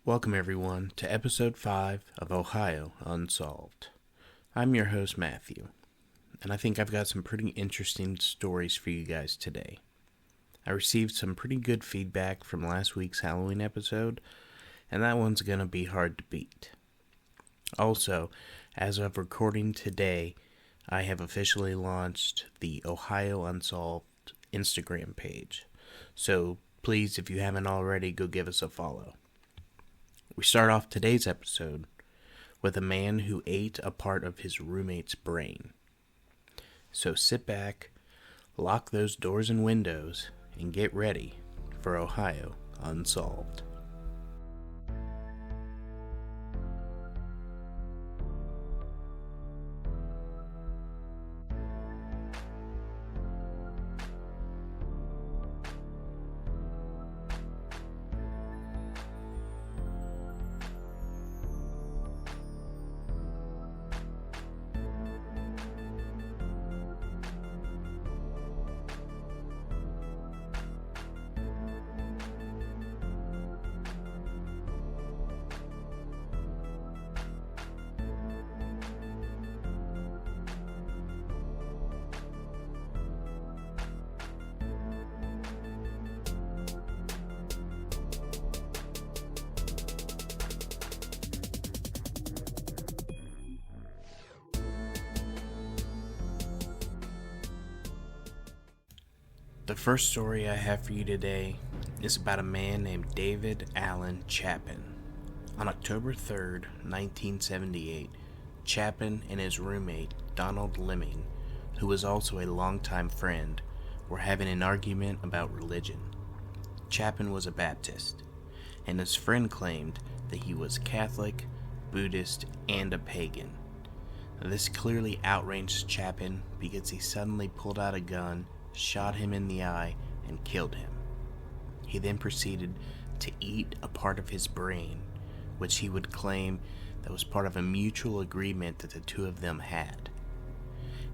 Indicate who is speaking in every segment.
Speaker 1: Welcome everyone to episode 5 of Ohio Unsolved. I'm your host Matthew, and I think I've got some pretty interesting stories for you guys today. I received some pretty good feedback from last week's Halloween episode, and that one's going to be hard to beat. Also, as of recording today, I have officially launched the Ohio Unsolved Instagram page. So please, if you haven't already, go give us a follow. We start off today's episode with a man who ate a part of his roommate's brain. So sit back, lock those doors and windows, and get ready for Ohio Unsolved. The first story I have for you today is about a man named David Allen Chapman. On October 3rd, 1978, Chapman and his roommate, Donald Lemming, who was also a longtime friend, were having an argument about religion. Chapman was a Baptist, and his friend claimed that he was Catholic, Buddhist, and a pagan. This clearly outraged Chapman because he suddenly pulled out a gun, shot him in the eye, and killed him. He then proceeded to eat a part of his brain, which he would claim that was part of a mutual agreement that the two of them had.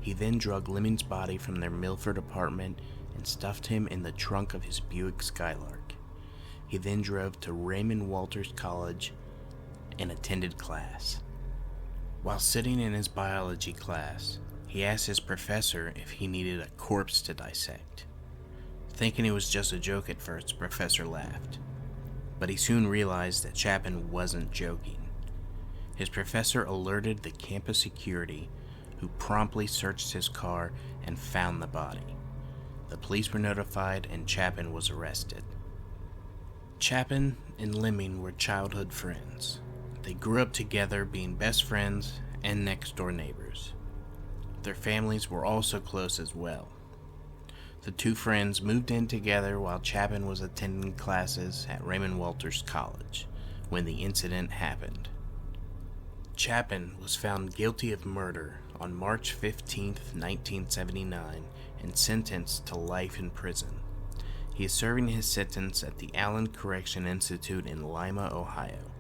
Speaker 1: He then drug Lemming's body from their Milford apartment and stuffed him in the trunk of his Buick Skylark. He then drove to Raymond Walters College and attended class. While sitting in his biology class, he asked his professor if he needed a corpse to dissect. Thinking it was just a joke at first, the professor laughed. But he soon realized that Chapman wasn't joking. His professor alerted the campus security, who promptly searched his car and found the body. The police were notified and Chapman was arrested. Chapman and Lemming were childhood friends. They grew up together, being best friends and next-door neighbors. Their families were also close as well. The two friends moved in together while Chapman was attending classes at Raymond Walters College when the incident happened. Chapman was found guilty of murder on March 15, 1979, and sentenced to life in prison. He is serving his sentence at the Allen Correction Institute in Lima, Ohio.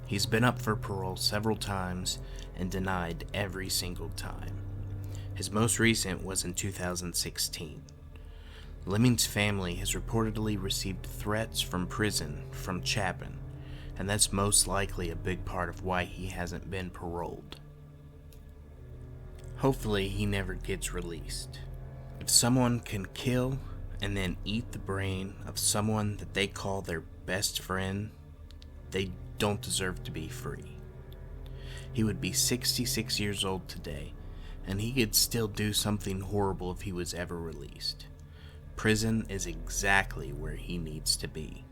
Speaker 1: He's been up for parole several times and denied every single time. His most recent was in 2016. Lemming's family has reportedly received threats from prison from Chapman, and that's most likely a big part of why he hasn't been paroled. Hopefully he never gets released. If someone can kill and then eat the brain of someone that they call their best friend, they don't deserve to be free. He would be 66 years old today, and he could still do something horrible if he was ever released. Prison is exactly where he needs to be.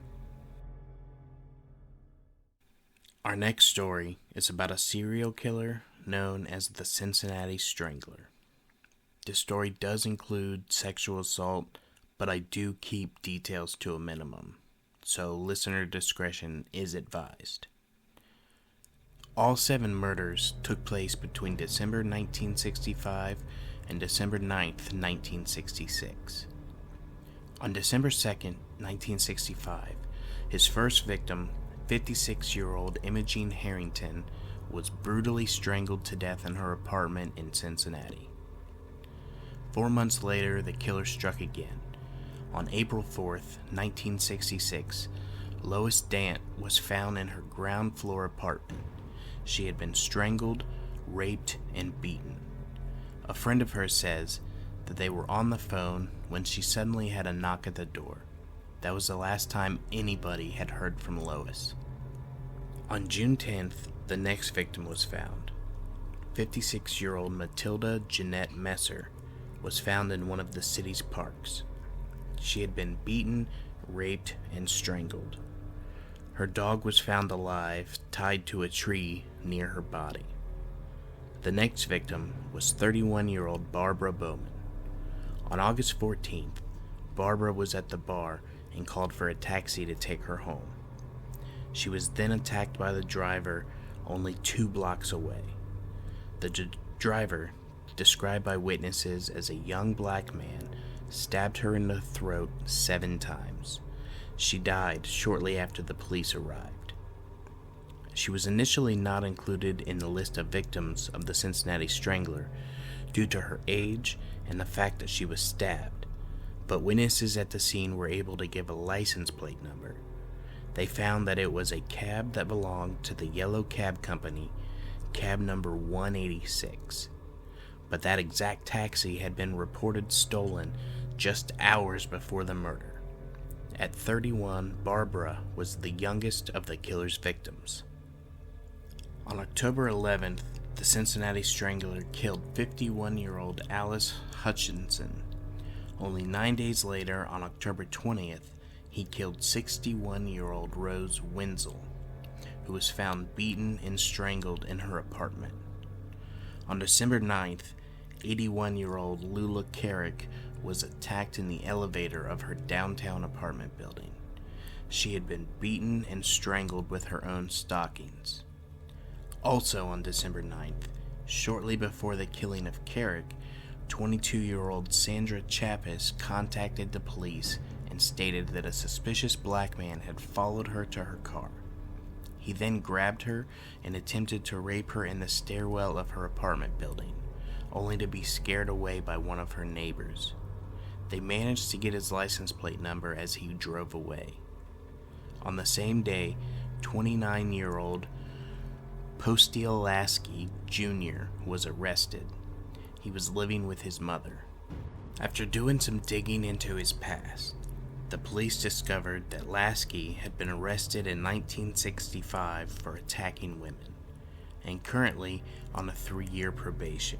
Speaker 1: Our next story is about a serial killer known as the Cincinnati Strangler. This story does include sexual assault, but I do keep details to a minimum, so listener discretion is advised. All 7 murders took place between December 1965 and December 9th, 1966. On December 2nd, 1965, his first victim, 56-year-old Imogene Harrington, was brutally strangled to death in her apartment in Cincinnati. 4 months later, the killer struck again. On April 4th, 1966, Lois Dant was found in her ground floor apartment. She had been strangled, raped, and beaten. A friend of hers says that they were on the phone when she suddenly had a knock at the door. That was the last time anybody had heard from Lois. On June 10th, the next victim was found. 56-year-old Matilda Jeanette Messer was found in one of the city's parks. She had been beaten, raped, and strangled. Her dog was found alive, tied to a tree near her body. The next victim was 31-year-old Barbara Bowman. On August 14th, Barbara was at the bar and called for a taxi to take her home. She was then attacked by the driver only 2 blocks away. The driver, described by witnesses as a young black man, stabbed her in the throat 7 times. She died shortly after the police arrived. She was initially not included in the list of victims of the Cincinnati Strangler due to her age and the fact that she was stabbed, but witnesses at the scene were able to give a license plate number. They found that it was a cab that belonged to the yellow cab company, cab number 186. But that exact taxi had been reported stolen just hours before the murder. At 31, Barbara was the youngest of the killer's victims. On October 11th, the Cincinnati Strangler killed 51-year-old Alice Hutchinson. Only 9 days later, on October 20th, he killed 61-year-old Rose Wenzel, who was found beaten and strangled in her apartment. On December 9th, 81-year-old Lula Carrick was attacked in the elevator of her downtown apartment building. She had been beaten and strangled with her own stockings. Also on December 9th, shortly before the killing of Carrick, 22-year-old Sandra Chapman contacted the police and stated that a suspicious black man had followed her to her car. He then grabbed her and attempted to rape her in the stairwell of her apartment building, only to be scared away by one of her neighbors. They managed to get his license plate number as he drove away. On the same day, 29-year-old Postiel Lasky Jr. was arrested. He was living with his mother. After doing some digging into his past, the police discovered that Lasky had been arrested in 1965 for attacking women, and currently on a 3-year probation.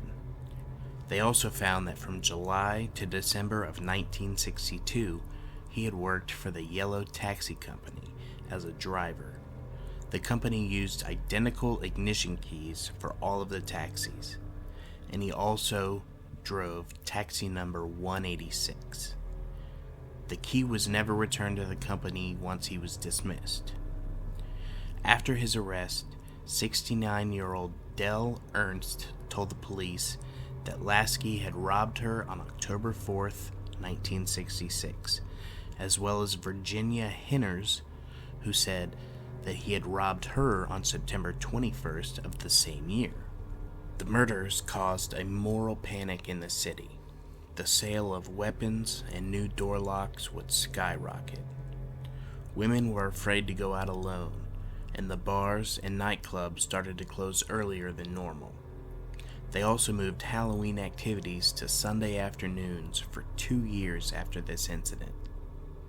Speaker 1: They also found that from July to December of 1962, he had worked for the Yellow Taxi Company as a driver. The company used identical ignition keys for all of the taxis, and he also drove taxi number 186. The key was never returned to the company once he was dismissed. After his arrest, 69-year-old Dell Ernst told the police that Lasky had robbed her on October 4th, 1966, as well as Virginia Henners, who said that he had robbed her on September 21st of the same year. The murders caused a moral panic in the city. The sale of weapons and new door locks would skyrocket. Women were afraid to go out alone, and the bars and nightclubs started to close earlier than normal. They also moved Halloween activities to Sunday afternoons for 2 years after this incident.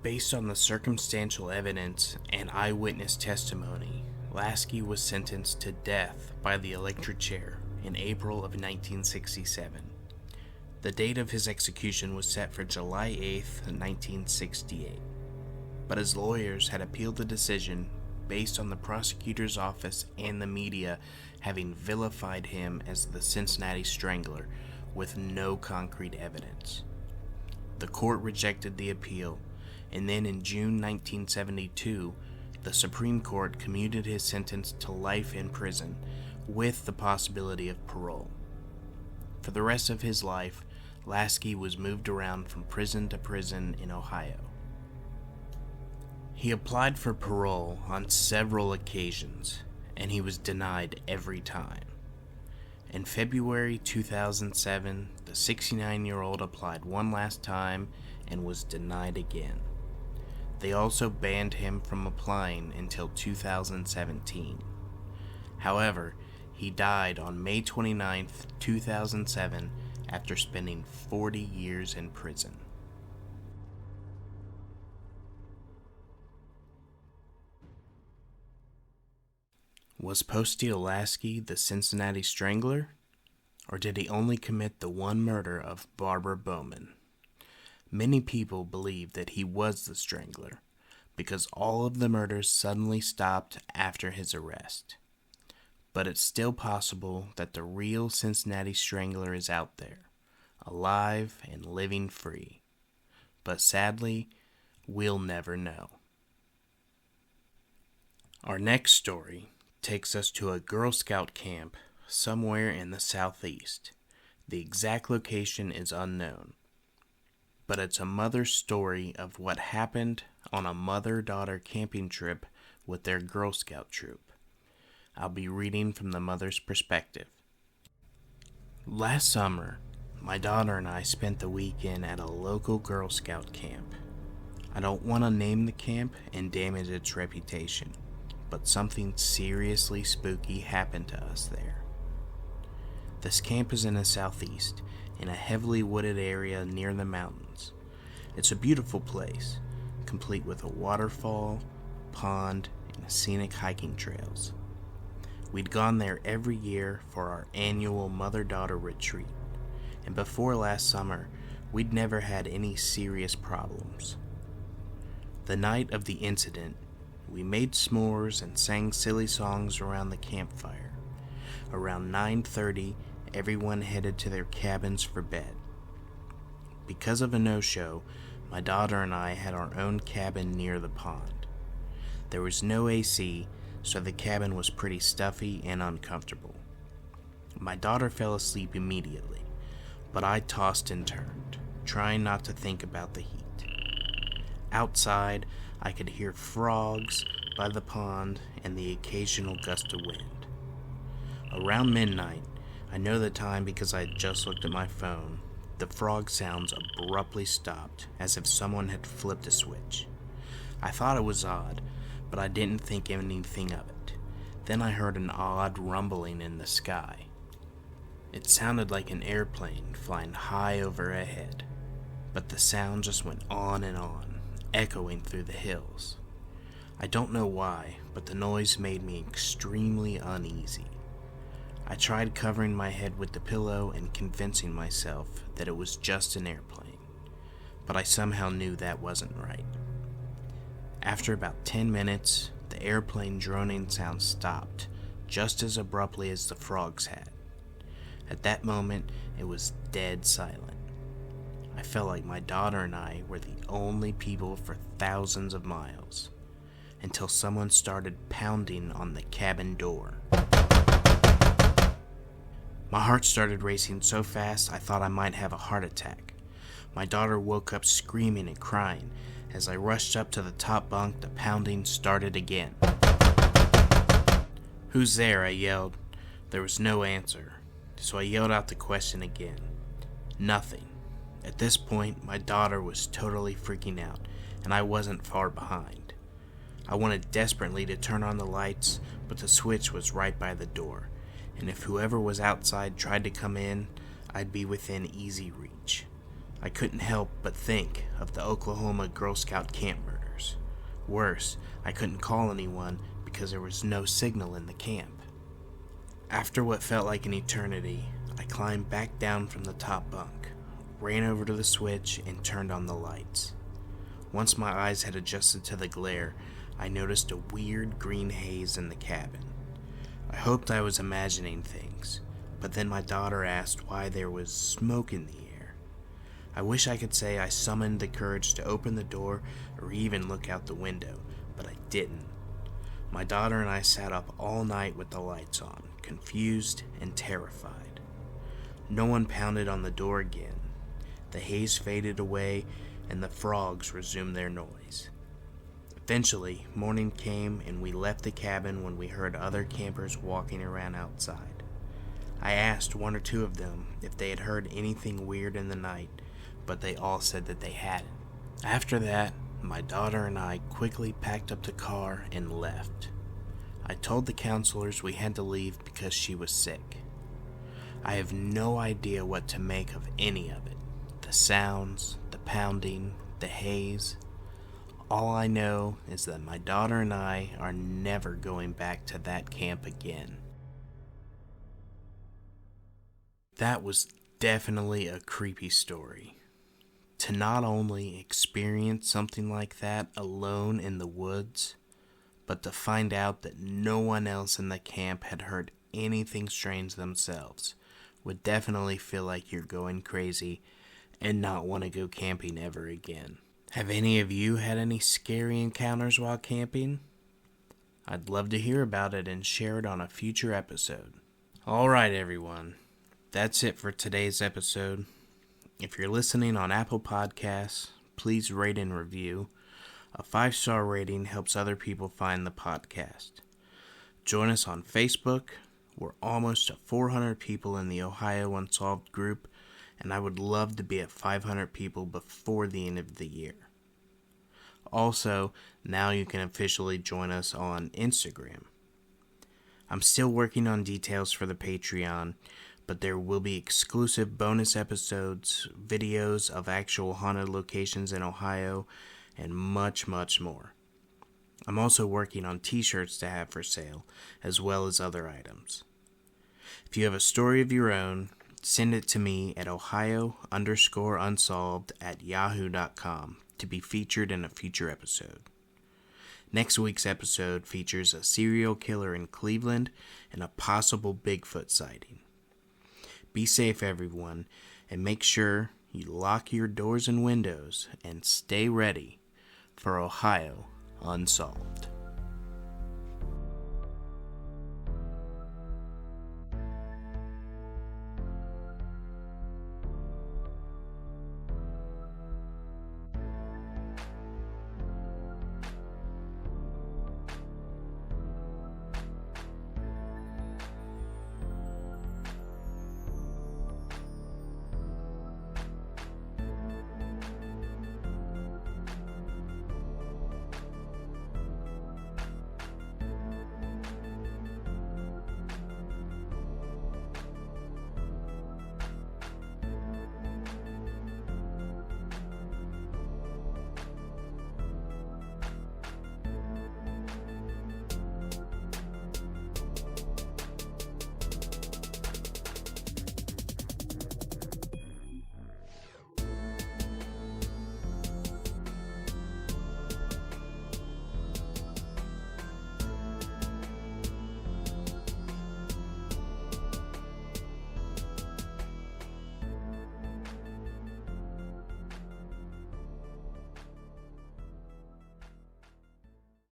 Speaker 1: Based on the circumstantial evidence and eyewitness testimony, Lasky was sentenced to death by the electric chair in April of 1967. The date of his execution was set for July 8th, 1968, but his lawyers had appealed the decision based on the prosecutor's office and the media having vilified him as the Cincinnati Strangler with no concrete evidence. The court rejected the appeal, and then in June 1972, the Supreme Court commuted his sentence to life in prison with the possibility of parole. For the rest of his life, Lasky was moved around from prison to prison in Ohio. He applied for parole on several occasions, and he was denied every time. In February 2007, the 69-year-old applied one last time and was denied again. They also banned him from applying until 2017. However, he died on May 29, 2007, after spending 40 years in prison. Was Posty Lasky the Cincinnati Strangler? Or did he only commit the one murder of Barbara Bowman? Many people believe that he was the Strangler, because all of the murders suddenly stopped after his arrest. But it's still possible that the real Cincinnati Strangler is out there, alive and living free. But sadly, we'll never know. Our next story takes us to a Girl Scout camp somewhere in the southeast. The exact location is unknown, but it's a mother's story of what happened on a mother-daughter camping trip with their Girl Scout troop. I'll be reading from the mother's perspective. Last summer, my daughter and I spent the weekend at a local Girl Scout camp. I don't want to name the camp and damage its reputation, but something seriously spooky happened to us there. This camp is in the southeast, in a heavily wooded area near the mountains. It's a beautiful place, complete with a waterfall, pond, and scenic hiking trails. We'd gone there every year for our annual mother-daughter retreat, and before last summer, we'd never had any serious problems. The night of the incident, we made s'mores and sang silly songs around the campfire. Around 9:30, everyone headed to their cabins for bed. Because of a no-show, my daughter and I had our own cabin near the pond. There was no AC, so the cabin was pretty stuffy and uncomfortable. My daughter fell asleep immediately, but I tossed and turned, trying not to think about the heat. Outside, I could hear frogs by the pond and the occasional gust of wind. Around midnight, I know the time because I had just looked at my phone, the frog sounds abruptly stopped, as if someone had flipped a switch. I thought it was odd, but I didn't think anything of it. Then I heard an odd rumbling in the sky. It sounded like an airplane flying high overhead, but the sound just went on and on, echoing through the hills. I don't know why, but the noise made me extremely uneasy. I tried covering my head with the pillow and convincing myself that it was just an airplane, but I somehow knew that wasn't right. After about 10 minutes, the airplane droning sound stopped, just as abruptly as the frogs had. At that moment, it was dead silent. I felt like my daughter and I were the only people for thousands of miles, until someone started pounding on the cabin door. My heart started racing so fast I thought I might have a heart attack. My daughter woke up screaming and crying. As I rushed up to the top bunk, the pounding started again. "Who's there?" I yelled. There was no answer, so I yelled out the question again. Nothing. At this point, my daughter was totally freaking out, and I wasn't far behind. I wanted desperately to turn on the lights, but the switch was right by the door, and if whoever was outside tried to come in, I'd be within easy reach. I couldn't help but think of the Oklahoma Girl Scout camp murders. Worse, I couldn't call anyone because there was no signal in the camp. After what felt like an eternity, I climbed back down from the top bunk, ran over to the switch, and turned on the lights. Once my eyes had adjusted to the glare, I noticed a weird green haze in the cabin. I hoped I was imagining things, but then my daughter asked why there was smoke in the air. I wish I could say I summoned the courage to open the door or even look out the window, but I didn't. My daughter and I sat up all night with the lights on, confused and terrified. No one pounded on the door again. The haze faded away and the frogs resumed their noise. Eventually, morning came and we left the cabin when we heard other campers walking around outside. I asked one or two of them if they had heard anything weird in the night, but they all said that they hadn't. After that, my daughter and I quickly packed up the car and left. I told the counselors we had to leave because she was sick. I have no idea what to make of any of it. The sounds, the pounding, the haze. All I know is that my daughter and I are never going back to that camp again. That was definitely a creepy story. To not only experience something like that alone in the woods, but to find out that no one else in the camp had heard anything strange themselves would definitely feel like you're going crazy and not want to go camping ever again. Have any of you had any scary encounters while camping? I'd love to hear about it and share it on a future episode. Alright everyone, that's it for today's episode. If you're listening on Apple Podcasts, please rate and review. A 5-star rating helps other people find the podcast. Join us on Facebook. We're almost at 400 people in the Ohio Unsolved group, and I would love to be at 500 people before the end of the year. Also, now you can officially join us on Instagram. I'm still working on details for the Patreon, but there will be exclusive bonus episodes, videos of actual haunted locations in Ohio, and much, much more. I'm also working on t-shirts to have for sale, as well as other items. If you have a story of your own, send it to me at ohio_unsolved@yahoo.com to be featured in a future episode. Next week's episode features a serial killer in Cleveland and a possible Bigfoot sighting. Be safe, everyone, and make sure you lock your doors and windows and stay ready for Ohio Unsolved.